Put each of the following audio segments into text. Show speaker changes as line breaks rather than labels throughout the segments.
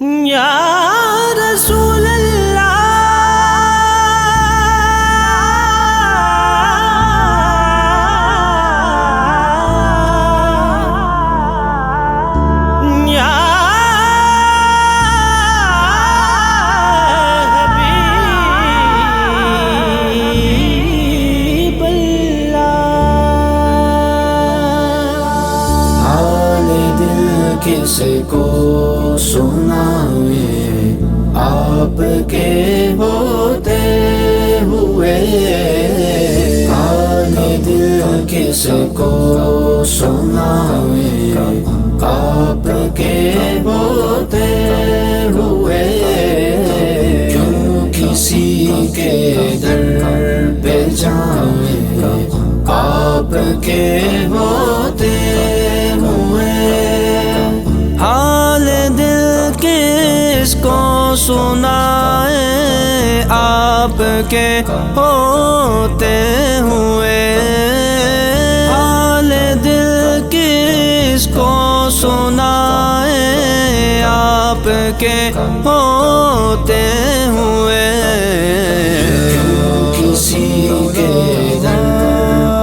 یا رسول اللہ یا حبیب اللہ،
حال دل کس کو سنائے آپ کے ہوتے ہوئے، حال دل کس کو سنائے آپ کے ہوتے ہوئے، کیوں کسی کے در پہ جائیں آپ کے ہوتے ہوئے،
حال دل کس کو سنائے آپ کے ہوتے ہوئے، حال دل کس کو سنائے آپ کے ہوتے ہوئے،
کسی کے در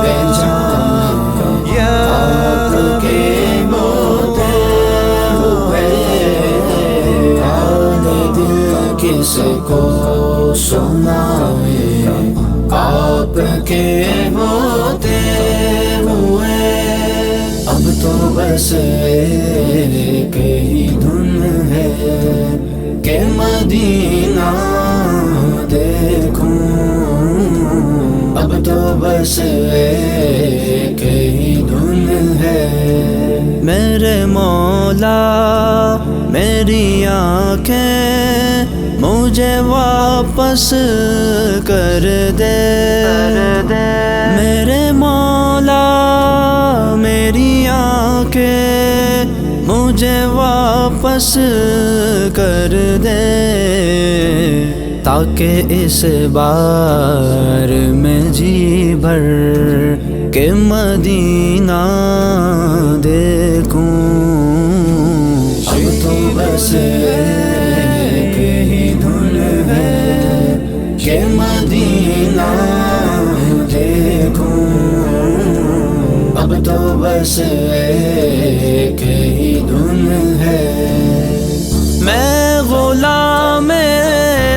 پہ جائیں آپ کے ہوتے ہوئے، حال دل کس کو سنائے آپ کے ہوتے ہوئے، اب تو بس ایک ہی دھن ہے کہ مدینہ دیکھوں، اب تو بس ایک ہی دھن ہے،
میرے مولا میری آنکھیں مجھے واپس کر دے، میرے مولا میری آنکھیں مجھے واپس کر دے، تاکہ اس بار میں جی بھر کے مدینہ دیکھوں،
اب تو بس ایک ہی دھن ہے کہ مدینہ دیکھوں، اب تو بس ایک ہی دھن ہے،
میں غلام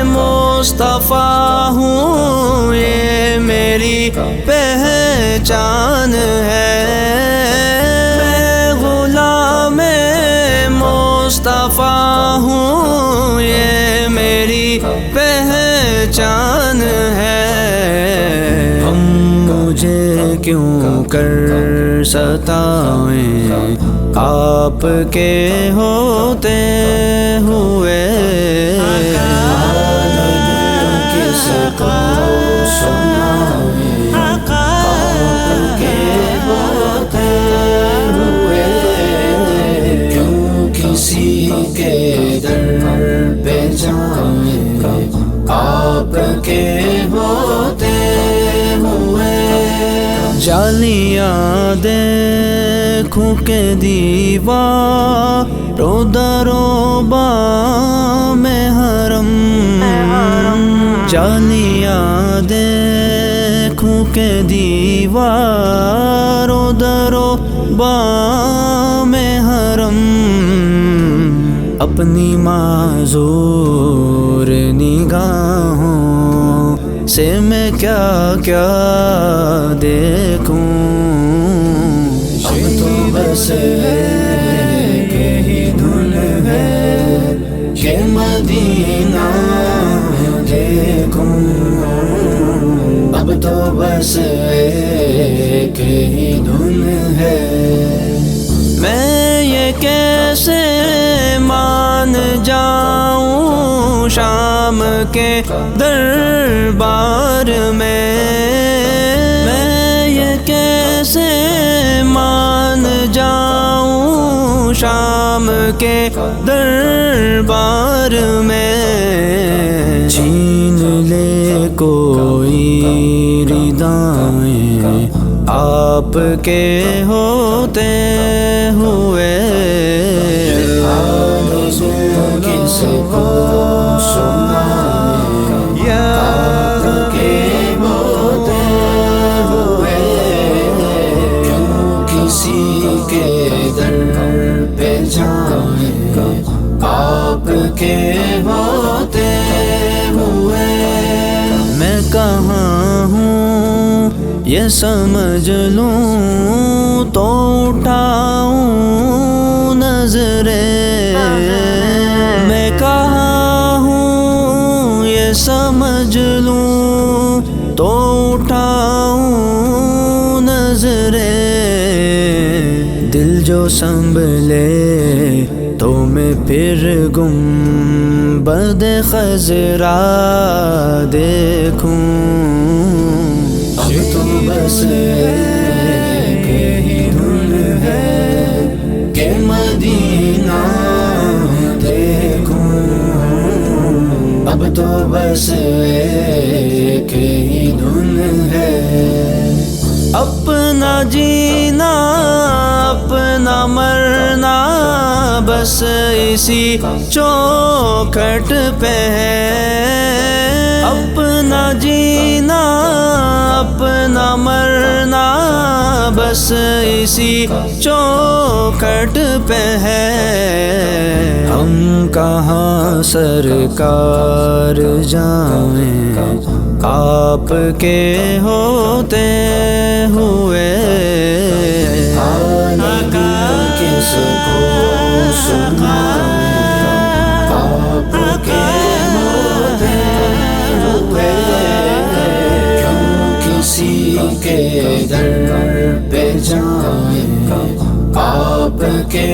مصطفیٰ ہوں، یہ میری پہچان ہے، میں غلام مصطفیٰ ہوں، یہ میری پہچان ہے، ہم مجھے کیوں کر ستائیں آپ کے ہوتے ہوئے،
کس کو سنائے آپ کے ہوتے ہوئے، کیوں کسی کے در پہ جائیں آپ کے ہوتے ہوئے،
جالیاں دیکھوں کہ دیوار رو درو بام حرم، جالیاں دیکھوں کہ دیوار رو درو بام حرم، اپنی معذور نگاہوں سے میں کیا کیا دیکھوں،
اب تو بس ایک ہی دھن ہے کہ مدینہ دیکھوں، اب تو بس ایک ہی دھن ہے،
میں یہ کیسے مان جاؤں شام کے دربار میں، میں یہ کیسے مان جاؤں شام کے دربار میں،
چھین لے کوئی ردائیں
آپ کے ہوتے ہوئے،
کس کس کو سنائیں آپ کے ہوتے ہوئے کیوں کسی کے در پہ جائیں آپ کے ہوتے ہوئے
میں کہاں ہوں یہ سمجھ لوں تو اٹھاؤں نظریں میں کہاں ہوں یہ سمجھ لوں تو اٹھاؤں نظریں دل جو سنبھلے تو میں پھر گنبد خضرا دیکھوں
اب تو بس ایک ہی دھن ہے کہ مدینہ دیکھوں اب تو بس ایک ہی دھن ہے
اپنا جینا اپنا مرنا بس اسی چوکھٹ پہ ہے اپنا جینا اپنا مرنا بس اسی چوکھٹ پہ ہے ہم کہاں سرکار جائیں آپ کے ہوتے ہوئے
کس کو سنائیں آپ کے ہوتے ہوئے کیوں کسی کے در پہ جائیں آپ کے